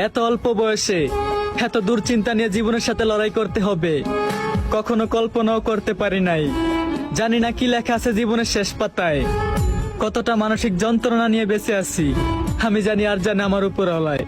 এত অল্প বয়সে এত দুশ্চিন্তা নিয়ে জীবনের সাথে লড়াই করতে হবে কখনো কল্পনাও করতে পারি নাই। জানি না কি লেখা আছে জীবনের শেষ পাতায়, কতটা মানসিক যন্ত্রণা নিয়ে বেঁচে আছি আমি জানি, আর জানে আমার উপর হলায়।